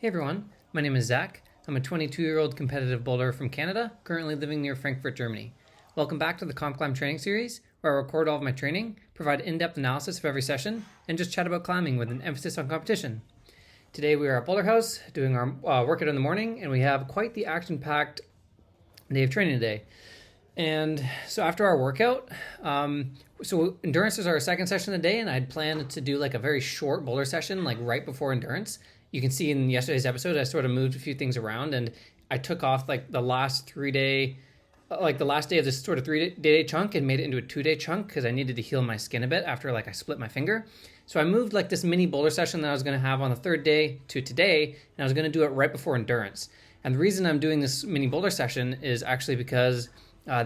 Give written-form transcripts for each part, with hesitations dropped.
Hey everyone, my name is Zach. I'm a 22-year-old competitive boulder from Canada, currently living near Frankfurt, Germany. Welcome back to the COMPCLIMB training series, where I record all of my training, provide in-depth analysis of every session, and just chat about climbing with an emphasis on competition. Today we are at Boulderhaus doing our workout in the morning, and we have quite the action-packed day of training today. And so after our workout, so endurance is our second session of the day, and I'd planned to do like a very short boulder session, like right before endurance. You can see in yesterday's episode, I sort of moved a few things around, and I took off like the last day of this sort of 3-day chunk and made it into a 2-day chunk because I needed to heal my skin a bit after like I split my finger. So I moved like this mini boulder session that I was going to have on the third day to today, and I was going to do it right before endurance. And the reason I'm doing this mini boulder session is actually because I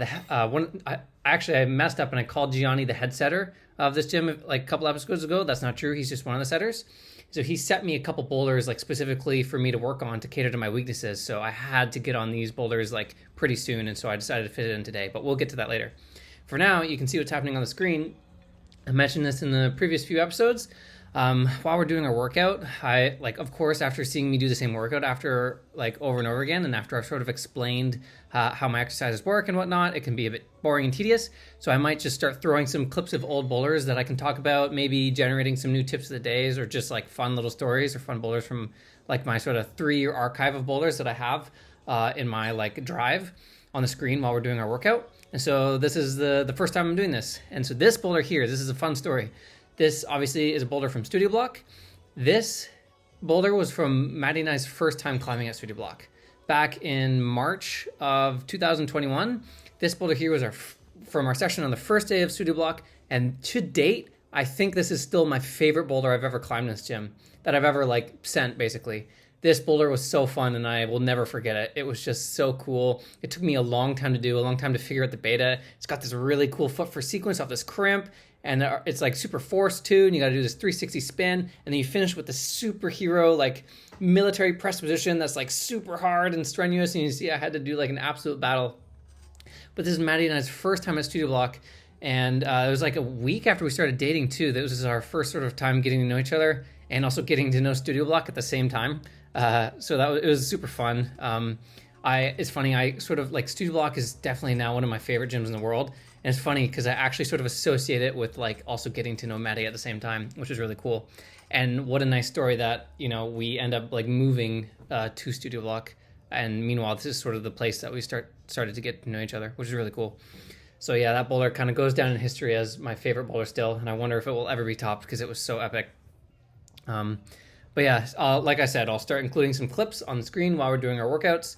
messed up and I called Gianny the head setter of this gym like a couple episodes ago. That's not true. He's just one of the setters. So he set me a couple boulders like specifically for me to work on to cater to my weaknesses. So I had to get on these boulders like pretty soon, and so I decided to fit it in today. But we'll get to that later. For now, you can see what's happening on the screen. I mentioned this in the previous few episodes. While we're doing our workout, I of course, after seeing me do the same workout after like over and over again, and after I've sort of explained how my exercises work and whatnot, it can be a bit boring and tedious. So I might just start throwing some clips of old boulders that I can talk about, maybe generating some new tips of the days, or just like fun little stories or fun boulders from like my sort of 3-year archive of boulders that I have in my like drive on the screen while we're doing our workout. And so this is the first time I'm doing this. And so this boulder here, this is a fun story. This obviously is a boulder from Studio Block. This boulder was from Maddie and I's first time climbing at Studio Block. Back in March of 2021, this boulder here was from our session on the first day of Studio Block. And to date, I think this is still my favorite boulder I've ever climbed in this gym, that I've ever like sent basically. This boulder was so fun and I will never forget it. It was just so cool. It took me a long time to do, a long time to figure out the beta. It's got this really cool foot first sequence off this crimp, and it's like super forced too, and you got to do this 360 spin, and then you finish with the superhero like military press position that's like super hard and strenuous, and you see I had to do like an absolute battle. But this is Maddie and I's first time at Studio Block, and it was like a week after we started dating too. This was our first sort of time getting to know each other and also getting to know Studio Block at the same time. So it was super fun. It's funny, I sort of like Studio Block is definitely now one of my favorite gyms in the world. And it's funny because I actually sort of associate it with like also getting to know Maddie at the same time, which is really cool. And what a nice story that, you know, we end up like moving to Studio Block. And meanwhile, this is sort of the place that we started to get to know each other, which is really cool. So yeah, that boulder kind of goes down in history as my favorite boulder still. And I wonder if it will ever be topped because it was so epic. But yeah, like I said, I'll start including some clips on the screen while we're doing our workouts.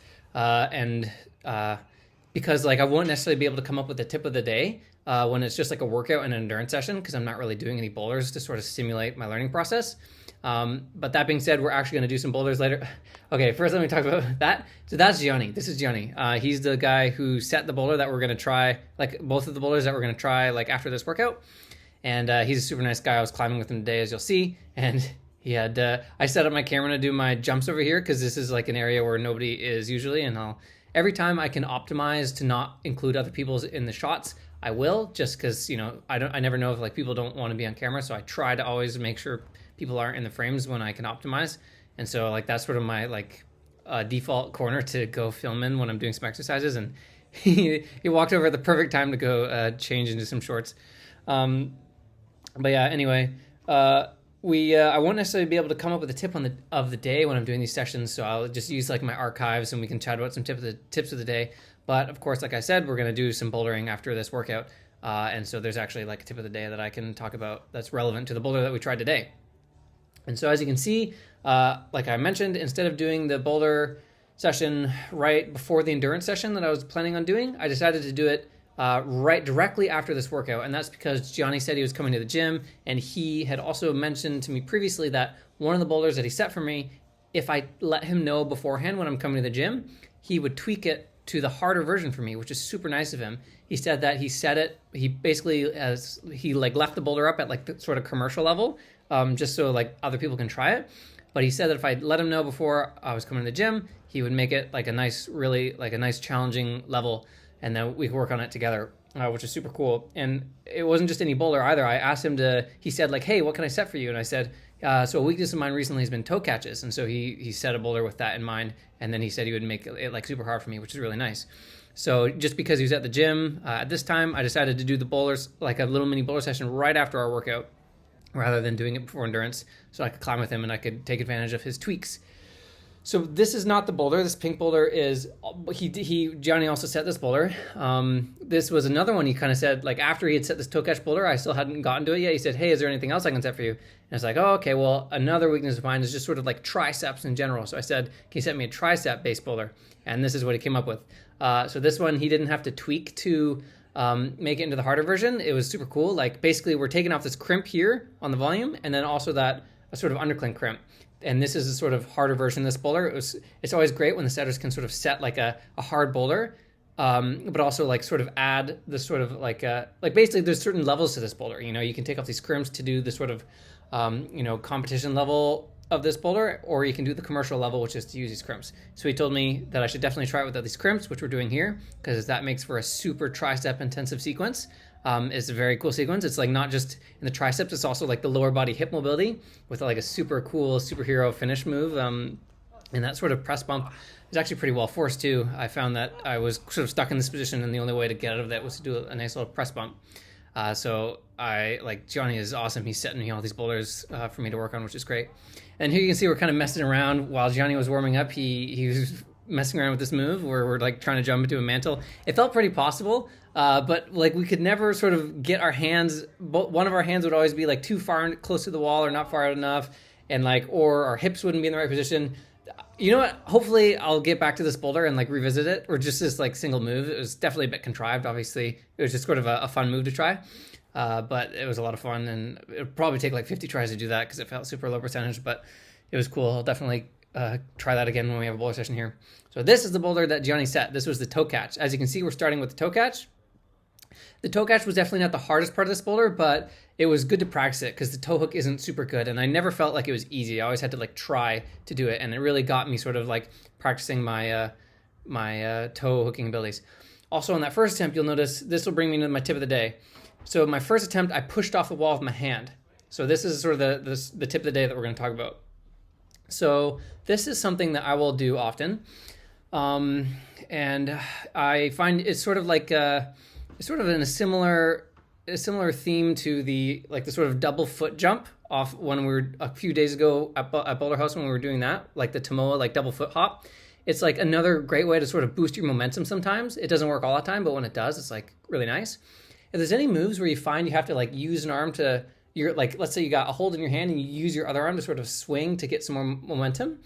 Because like I won't necessarily be able to come up with the tip of the day when it's just like a workout and an endurance session, because I'm not really doing any boulders to sort of simulate my learning process. But that being said, we're actually going to do some boulders later. Okay, first let me talk about that. So that's Gianny. This is Gianny. He's the guy who set the boulder that we're going to try, like both of the boulders that we're going to try like after this workout. And he's a super nice guy. I was climbing with him today, as you'll see. And he had, I set up my camera to do my jumps over here because this is like an area where nobody is usually. And every time I can optimize to not include other people in the shots, I will, just because, you know, I never know if like people don't want to be on camera. So I try to always make sure people aren't in the frames when I can optimize. And so like that's sort of my like default corner to go film in when I'm doing some exercises. And he walked over at the perfect time to go change into some shorts. But yeah, anyway, I won't necessarily be able to come up with a tip of the day when I'm doing these sessions, so I'll just use like my archives and we can chat about some tips of the day. But of course, like I said, we're going to do some bouldering after this workout, and so there's actually like a tip of the day that I can talk about that's relevant to the boulder that we tried today. And so as you can see, like I mentioned, instead of doing the boulder session right before the endurance session that I was planning on doing, I decided to do it right directly after this workout. And that's because Gianni said he was coming to the gym, and he had also mentioned to me previously that one of the boulders that he set for me, if I let him know beforehand when I'm coming to the gym, he would tweak it to the harder version for me, which is super nice of him. He said that he set it, he basically like left the boulder up at like the sort of commercial level, just so like other people can try it. But he said that if I let him know before I was coming to the gym, he would make it like a nice, really like a nice challenging level, and then we could work on it together, which is super cool. And it wasn't just any boulder either. I asked him he said like, hey, what can I set for you? And I said, So a weakness of mine recently has been toe catches, and so he set a boulder with that in mind, and then he said he would make it like super hard for me, which is really nice. So just because he was at the gym at this time, I decided to do the boulders, like a little mini boulder session right after our workout, rather than doing it before endurance, so I could climb with him and I could take advantage of his tweaks. So this is not the boulder. This pink boulder is, Gianny also set this boulder. This was another one he kind of said, like after he had set this toe catch boulder, I still hadn't gotten to it yet. He said, hey, is there anything else I can set for you? And I was like, oh, okay, well, another weakness of mine is just sort of like triceps in general. So I said, can you set me a tricep based boulder? And this is what he came up with. So this one, he didn't have to tweak to make it into the harder version. It was super cool. Like basically we're taking off this crimp here on the volume, and then also that a sort of underclink crimp. And this is a sort of harder version of this boulder. It's always great when the setters can sort of set like a hard boulder, but also like sort of add the sort of like basically there's certain levels to this boulder. You know, you can take off these crimps to do the sort of, competition level of this boulder, or you can do the commercial level, which is to use these crimps. So he told me that I should definitely try it without these crimps, which we're doing here, because that makes for a super tricep intensive sequence. It's a very cool sequence. It's like not just in the triceps, it's also like the lower body hip mobility with like a super cool superhero finish move. And that sort of press bump is actually pretty well forced too. I found that I was sort of stuck in this position, and the only way to get out of that was to do a nice little press bump. So Gianny is awesome. He's setting me all these boulders for me to work on, which is great. And here you can see we're kind of messing around while Gianny was warming up. He was messing around with this move where we're like trying to jump into a mantle. It felt pretty possible, but like we could never sort of get our hands, one of our hands would always be like too far close to the wall or not far out enough, and like, or our hips wouldn't be in the right position. You know what? Hopefully I'll get back to this boulder and like revisit it, or just this like single move. It was definitely a bit contrived. Obviously it was just sort of a fun move to try. But it was a lot of fun, and it would probably take like 50 tries to do that because it felt super low percentage, but it was cool. I'll definitely try that again when we have a boulder session here. So this is the boulder that Gianny set. This was the toe catch. As you can see, we're starting with the toe catch. The toe catch was definitely not the hardest part of this boulder, but it was good to practice it because the toe hook isn't super good, and I never felt like it was easy. I always had to like try to do it, and it really got me sort of like practicing my toe hooking abilities. Also on that first attempt, you'll notice this will bring me to my tip of the day. So my first attempt, I pushed off the wall with my hand. So this is sort of the tip of the day that we're going to talk about. So this is something that I will do often, and I find it's sort of like it's sort of in a similar theme to the sort of double foot jump off when we were a few days ago at Boulderhaus when we were doing that, like the Tomoa like double foot hop. It's like another great way to sort of boost your momentum sometimes. It doesn't work all the time, but when it does, it's like really nice. If there's any moves where you find you have to like use an arm to, let's say you got a hold in your hand and you use your other arm to sort of swing to get some more momentum.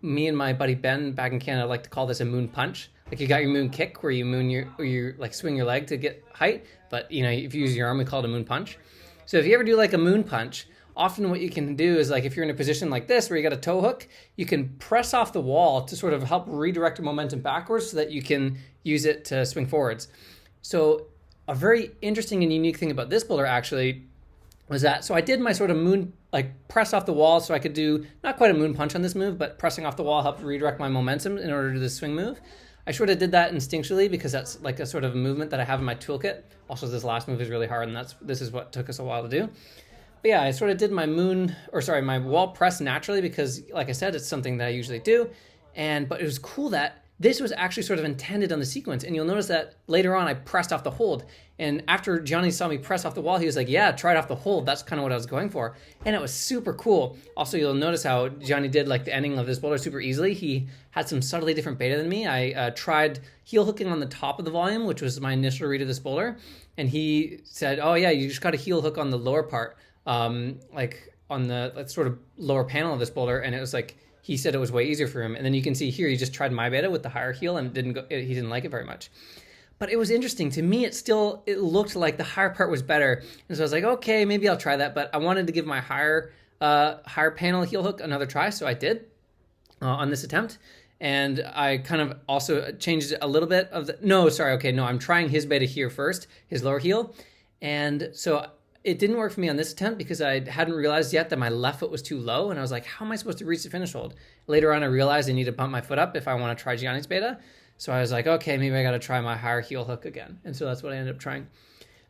Me and my buddy Ben back in Canada like to call this a moon punch. Like you got your moon kick where you like swing your leg to get height, but you know, if you use your arm, we call it a moon punch. So if you ever do like a moon punch, often what you can do is like if you're in a position like this where you got a toe hook, you can press off the wall to sort of help redirect your momentum backwards so that you can use it to swing forwards. So a very interesting and unique thing about this boulder actually was that, so I did my sort of moon, like press off the wall so I could do not quite a moon punch on this move, but pressing off the wall helped redirect my momentum in order to do the swing move. I sort of did that instinctually because that's like a sort of movement that I have in my toolkit. Also, this last move is really hard, and this is what took us a while to do. But yeah, I sort of did my my wall press naturally because, like I said, it's something that I usually do. But it was cool that this was actually sort of intended on the sequence. And you'll notice that later on I pressed off the hold. And after Gianny saw me press off the wall, he was like, yeah, try it off the hold. That's kind of what I was going for. And it was super cool. Also, you'll notice how Gianny did like the ending of this boulder super easily. He had some subtly different beta than me. I tried heel hooking on the top of the volume, which was my initial read of this boulder. And he said, oh yeah, you just got to heel hook on the lower part, like on the sort of lower panel of this boulder. And it was like, he said it was way easier for him. And then you can see here, he just tried my beta with the higher heel and he didn't like it very much. But it was interesting. To me, it looked like the higher part was better. And so I was like, okay, maybe I'll try that. But I wanted to give my higher panel heel hook another try. So I did on this attempt. And I kind of also changed a little bit of I'm trying his beta here first, his lower heel. And so it didn't work for me on this attempt because I hadn't realized yet that my left foot was too low. And I was like, how am I supposed to reach the finish hold? Later on, I realized I need to bump my foot up if I want to try Gianni's beta. So I was like, okay, maybe I got to try my higher heel hook again. And so that's what I ended up trying.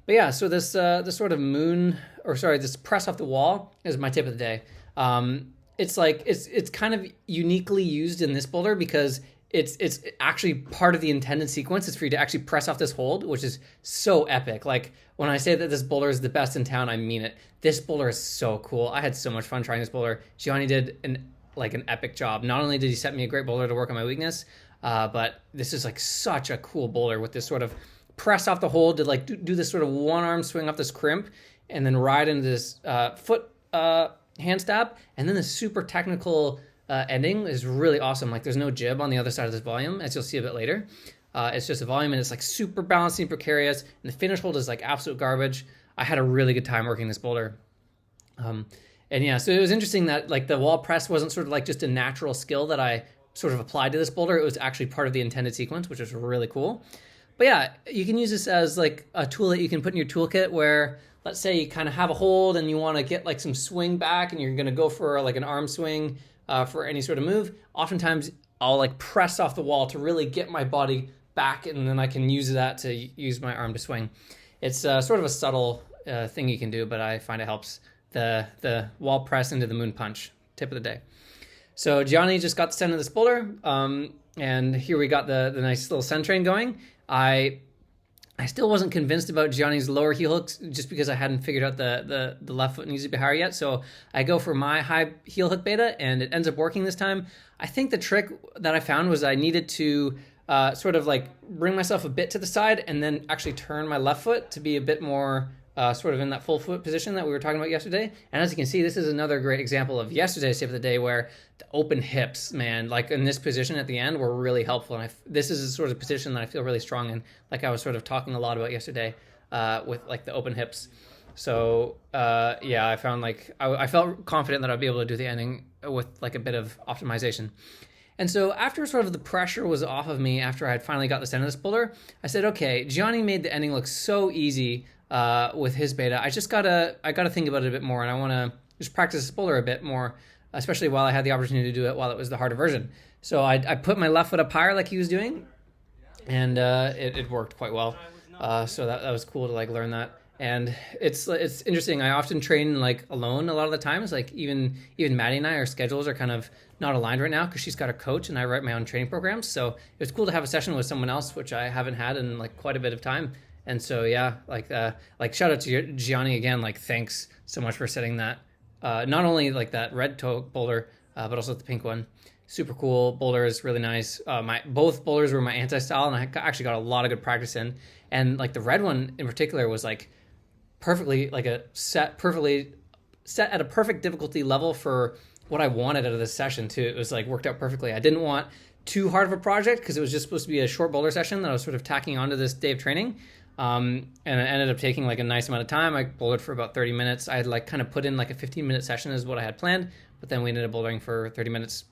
But yeah, so this sort of this press off the wall is my tip of the day. It's like it's kind of uniquely used in this boulder because it's actually part of the intended sequence. It's for you to actually press off this hold, which is so epic. Like when I say that this boulder is the best in town, I mean it. This boulder is so cool. I had so much fun trying this boulder. Gianni did an epic job. Not only did he set me a great boulder to work on my weakness, but this is like such a cool boulder with this sort of press off the hold to like do this sort of one arm swing off this crimp and then ride into this foot hand stab, and then the super technical ending is really awesome. Like there's no jib on the other side of this volume, as you'll see a bit later. It's just a volume, and it's like super balancing, precarious, and the finish hold is like absolute garbage. I had a really good time working this boulder. And yeah, so it was interesting that like the wall press wasn't sort of like just a natural skill that I sort of applied to this boulder. It was actually part of the intended sequence, which is really cool. But yeah, you can use this as like a tool that you can put in your toolkit where, let's say you kind of have a hold and you want to get like some swing back and you're going to go for like an arm swing for any sort of move. Oftentimes I'll like press off the wall to really get my body back, and then I can use that to use my arm to swing. It's sort of a subtle thing you can do, but I find it helps. The wall press into the moon punch, tip of the day. So Gianni just got the send of this boulder, and here we got the nice little send train going. I still wasn't convinced about Gianni's lower heel hooks just because I hadn't figured out the left foot needs to be higher yet. So I go for my high heel hook beta, and it ends up working this time. I think the trick that I found was I needed to sort of like bring myself a bit to the side and then actually turn my left foot to be a bit more sort of in that full foot position that we were talking about yesterday. And as you can see, this is another great example of yesterday's tip of the day where the open hips, man, like in this position at the end were really helpful. And this is a sort of position that I feel really strong in, like I was sort of talking a lot about yesterday with like the open hips. So yeah, I found like I felt confident that I'd be able to do the ending with like a bit of optimization. And so after sort of the pressure was off of me after I had finally got the end of this boulder, I said, okay, Gianni made the ending look so easy with his beta. I gotta think about it a bit more, and I want to just practice this boulder a bit more, especially while I had the opportunity to do it while it was the harder version. So I put my left foot up higher like he was doing, and it worked quite well. So that was cool to like learn that. And it's interesting. I often train like alone a lot of the times. Like even Maddie and I, our schedules are kind of not aligned right now because she's got a coach and I write my own training programs. So it was cool to have a session with someone else, which I haven't had in like quite a bit of time. And so yeah, like shout out to Gianni again. Like thanks so much for setting that. Not only like that red toe boulder, but also the pink one. Super cool. Boulder is really nice. Both boulders were my anti-style, and I actually got a lot of good practice in. And like the red one in particular was like perfectly set at a perfect difficulty level for what I wanted out of this session too. It was like worked out perfectly. I didn't want too hard of a project because it was just supposed to be a short boulder session that I was sort of tacking onto this day of training. And it ended up taking like a nice amount of time. I bouldered for about 30 minutes. I had like kind of put in like a 15-minute session is what I had planned, but then we ended up bouldering for 30 minutes.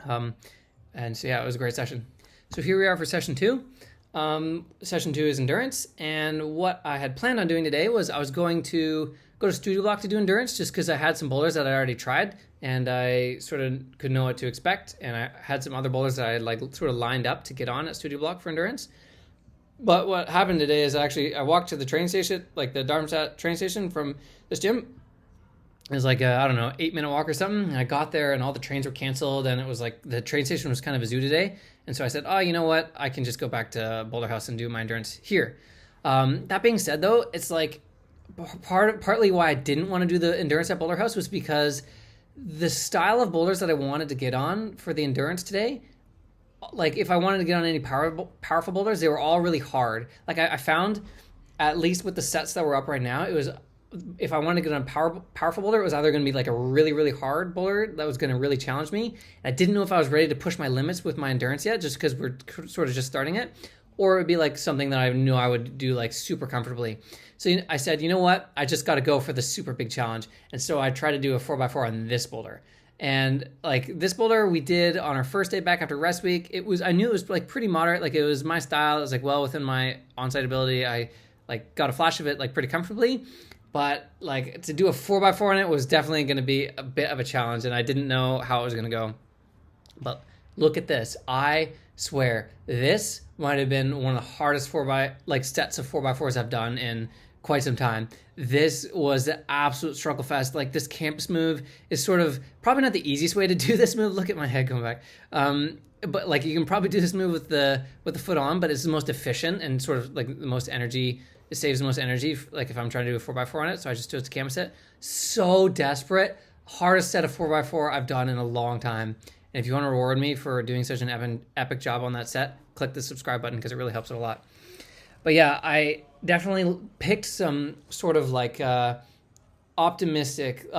And so yeah, it was a great session. So here we are for session 2. Session 2 is endurance, and what I had planned on doing today was I was going to go to Studio Block to do endurance just because I had some boulders that I already tried and I sort of could know what to expect, and I had some other boulders that I had like sort of lined up to get on at Studio Block for endurance. But what happened today is I walked to the train station, like the Darmstadt train station from this gym. It was like a, I don't know, 8-minute walk or something. And I got there and all the trains were canceled, and it was like the train station was kind of a zoo today. And so I said, oh, you know what? I can just go back to Boulderhaus and do my endurance here. That being said, though, it's like partly why I didn't want to do the endurance at Boulderhaus was because the style of boulders that I wanted to get on for the endurance today, like if I wanted to get on any powerful boulders, they were all really hard. Like I found, at least with the sets that were up right now, it was, if I wanted to get on a powerful boulder, it was either going to be like a really, really hard boulder that was going to really challenge me. And I didn't know if I was ready to push my limits with my endurance yet, just because we're sort of just starting it, or it would be like something that I knew I would do like super comfortably. So I said, you know what? I just got to go for the super big challenge. And so I tried to do a 4x4 on this boulder. And like this boulder we did on our first day back after rest week, I knew it was like pretty moderate. Like it was my style. It was like well within my on-site ability. I like got a flash of it like pretty comfortably. But like to do a 4x4 on it was definitely going to be a bit of a challenge, and I didn't know how it was going to go. But look at this. I swear this might have been one of the hardest sets of 4x4s I've done in quite some time. This was the absolute struggle fest. Like this campus move is sort of probably not the easiest way to do this move. Look at my head coming back. But like you can probably do this move with the foot on, but it's the most efficient and sort of like the most energy. It saves the most energy. Like if I'm trying to do a 4x4 on it, so I just do it to canvas it. So desperate. Hardest set of 4x4 I've done in a long time. And if you want to reward me for doing such an epic job on that set, click the subscribe button because it really helps it a lot. But yeah, I definitely picked some sort of like optimistic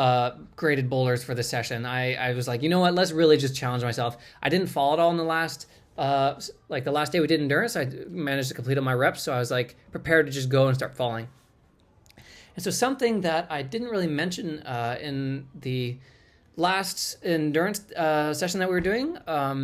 graded boulders for this session. I was like, you know what, let's really just challenge myself. I didn't fall at all in the last the last day we did endurance. I managed to complete all my reps, so I was like prepared to just go and start falling. And so something that I didn't really mention in the last endurance session that we were doing,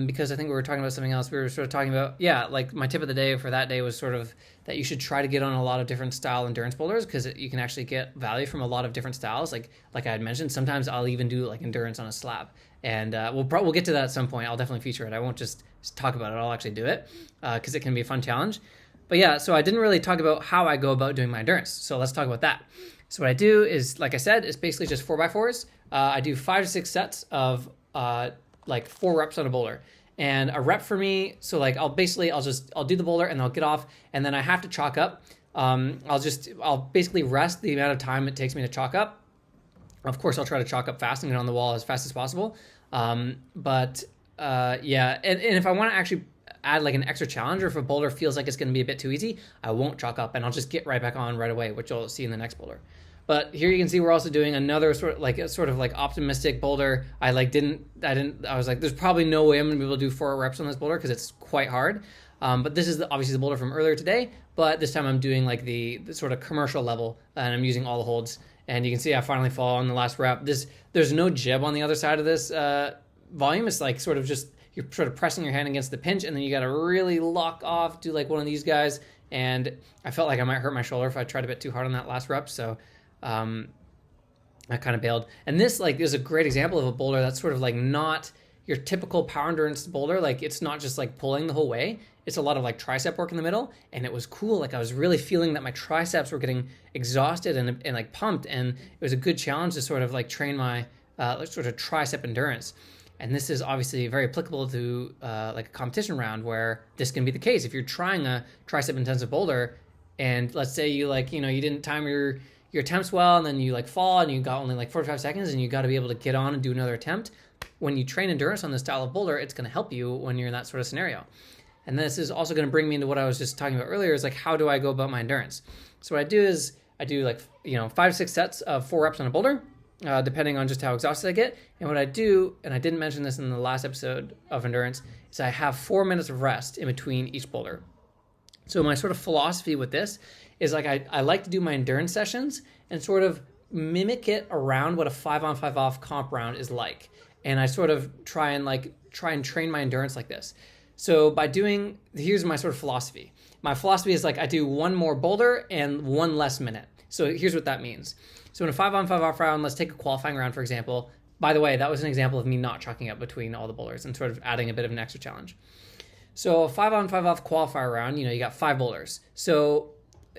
because I think we were talking about something else. We were sort of talking about, like my tip of the day for that day was sort of that you should try to get on a lot of different style endurance boulders because you can actually get value from a lot of different styles. Like I had mentioned, sometimes I'll even do like endurance on a slab. And we'll get to that at some point. I'll definitely feature it. I won't just talk about it. I'll actually do it because it can be a fun challenge. But yeah, so I didn't really talk about how I go about doing my endurance. So let's talk about that. So what I do is, like I said, it's basically just 4x4s. I do 5 to 6 sets of like 4 reps on a boulder. And a rep for me, so like I'll do the boulder and I'll get off, and then I have to chalk up. I'll basically rest the amount of time it takes me to chalk up. Of course, I'll try to chalk up fast and get on the wall as fast as possible. And if I want to actually add like an extra challenge, or if a boulder feels like it's going to be a bit too easy, I won't chalk up and I'll just get right back on right away, which you'll see in the next boulder. But here you can see we're also doing another sort of like optimistic boulder. I was like, there's probably no way I'm gonna be able to do 4 reps on this boulder because it's quite hard. But this is obviously the boulder from earlier today, but this time I'm doing like the sort of commercial level, and I'm using all the holds. And you can see I finally fall on the last rep. There's no jib on the other side of this volume. It's like sort of just, you're sort of pressing your hand against the pinch, and then you got to really lock off, do like one of these guys. And I felt like I might hurt my shoulder if I tried a bit too hard on that last rep. So I kind of bailed. And this like is a great example of a boulder that's sort of like not your typical power endurance boulder. Like it's not just like pulling the whole way. It's a lot of like tricep work in the middle. And it was cool. Like I was really feeling that my triceps were getting exhausted and like pumped. And it was a good challenge to sort of like train my sort of tricep endurance. And this is obviously very applicable to like a competition round where this can be the case. If you're trying a tricep intensive boulder, and let's say you you didn't time your attempts well, and then you like fall and you got only like 45 seconds, and you got to be able to get on and do another attempt. When you train endurance on this style of boulder, it's going to help you when you're in that sort of scenario. And this is also going to bring me into what I was just talking about earlier, is like, how do I go about my endurance? So what I do is I do like 5 to 6 sets of 4 reps on a boulder, depending on just how exhausted I get. And what I do, and I didn't mention this in the last episode of endurance, is I have 4 minutes of rest in between each boulder. So my sort of philosophy with this is like I like to do my endurance sessions and sort of mimic it around what a 5-on-5-off comp round is like. And I sort of try and train my endurance like this. So here's my sort of philosophy. My philosophy is like I do 1 more boulder and 1 less minute. So here's what that means. So in a 5-on-5-off round, let's take a qualifying round, for example. By the way, that was an example of me not chalking up between all the boulders and sort of adding a bit of an extra challenge. So a 5-on-5-off qualifier round, you got 5 boulders. So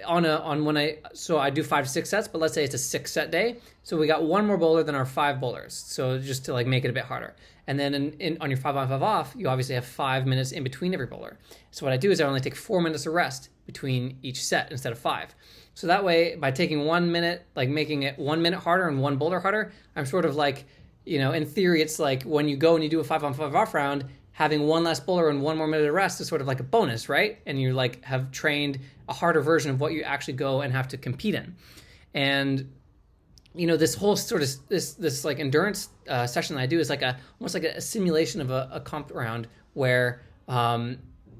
I do 5 to 6 sets, but let's say it's a 6-set day. So we got 1 more boulder than our 5 boulders. So just to like make it a bit harder. And then on your 5-on-5-off, you obviously have 5 minutes in between every boulder. So what I do is I only take 4 minutes of rest between each set instead of 5. So that way, by taking 1 minute, like making it 1 minute harder and 1 boulder harder, I'm sort of like, in theory, it's like when you go and you do a 5-on-5-off round, having 1 less boulder and 1 more minute of rest is sort of like a bonus, right? And you like have trained a harder version of what you actually go and have to compete in. And this whole sort of this like endurance session that I do is like almost like a simulation of a comp round where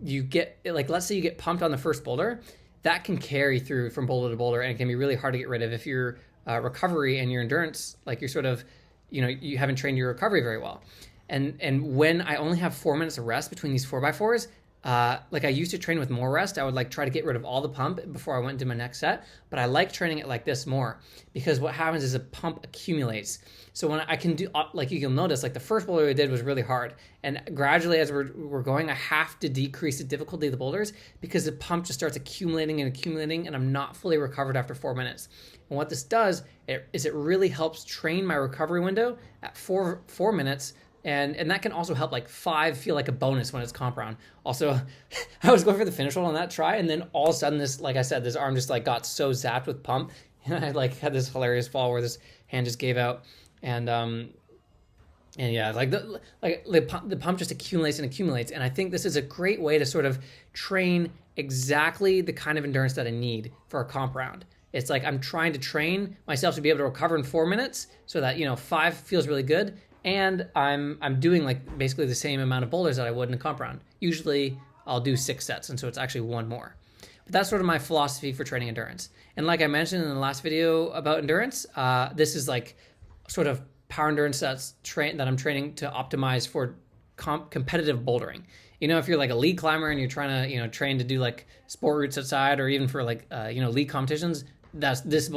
you get like, let's say you get pumped on the first boulder, that can carry through from boulder to boulder, and it can be really hard to get rid of if your recovery and your endurance, like you're sort of, you haven't trained your recovery very well. And when I only have 4 minutes of rest between these 4x4s, like I used to train with more rest. I would like try to get rid of all the pump before I went into my next set, but I like training it like this more because what happens is a pump accumulates. So when I can do, like you'll notice, like the first boulder I did was really hard, and gradually as we're going, I have to decrease the difficulty of the boulders because the pump just starts accumulating and accumulating, and I'm not fully recovered after 4 minutes. And what this does is it really helps train my recovery window at four minutes. And that can also help like 5 feel like a bonus when it's comp round. Also, I was going for the finish hold on that try, and then all of a sudden this, like I said, this arm just like got so zapped with pump, and I like had this hilarious fall where this hand just gave out, and yeah, like the pump just accumulates and accumulates, and I think this is a great way to sort of train exactly the kind of endurance that I need for a comp round. It's like I'm trying to train myself to be able to recover in 4 minutes so that 5 feels really good. And I'm doing like basically the same amount of boulders that I would in a comp round. Usually I'll do 6 sets, and so it's actually 1 more. But that's sort of my philosophy for training endurance. And like I mentioned in the last video about endurance, this is like sort of power endurance that I'm training to optimize for competitive bouldering. If you're like a league climber and you're trying to train to do like sport routes outside, or even for like league competitions, this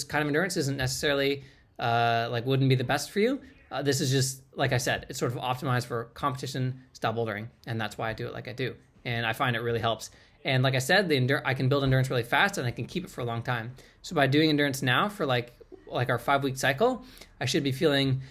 kind of endurance isn't necessarily wouldn't be the best for you. This is just, like I said, it's sort of optimized for competition style bouldering, and that's why I do it like I do. And I find it really helps. And like I said, I can build endurance really fast, and I can keep it for a long time. So by doing endurance now for like our 5-week cycle, I should be feeling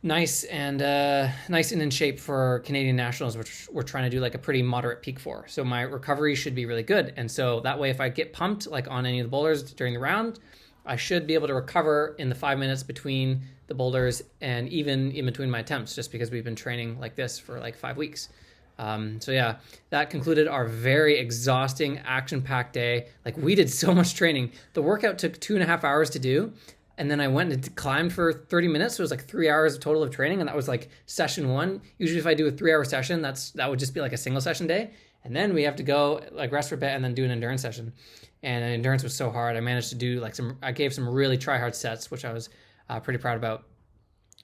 nice and in shape for Canadian Nationals, which we're trying to do like a pretty moderate peak for. So my recovery should be really good. And so that way, if I get pumped like on any of the boulders during the round, I should be able to recover in the 5 minutes between the boulders and even in between my attempts, just because we've been training like this for like 5 weeks. So yeah, that concluded our very exhausting, action-packed day. Like, we did so much training. The workout took 2.5 hours to do, and then I went and climbed for 30 minutes. So it was like 3 hours total of training, and that was like session 1. Usually if I do a 3-hour session, that would just be like a single session day. And then we have to go like rest for a bit and then do an endurance session. And endurance was so hard. I managed to do I gave some really try hard sets, which I was pretty proud about.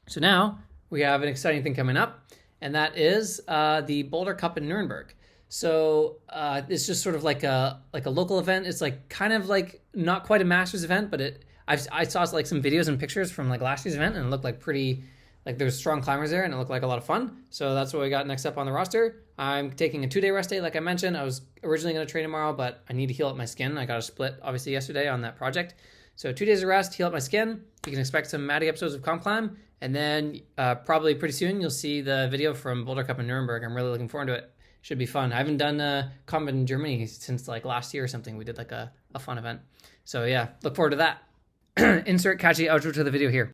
So now we have an exciting thing coming up, and that is the Boulder Cup in Nuremberg. So it's just sort of like a local event. It's like kind of like not quite a Masters event, but I saw like some videos and pictures from like last year's event, and it looked like pretty, like there's strong climbers there, and it looked like a lot of fun. So that's what we got next up on the roster. I'm taking a 2-day rest day, like I mentioned. I was originally going to train tomorrow, but I need to heal up my skin. I got a split, obviously, yesterday on that project. So 2 days of rest, heal up my skin. You can expect some Maddie episodes of COMPCLIMB, and then probably pretty soon you'll see the video from Boulder Cup in Nuremberg. I'm really looking forward to it. Should be fun. I haven't done comp in Germany since like last year or something. We did like a fun event. So yeah, look forward to that. Insert catchy outro to the video here.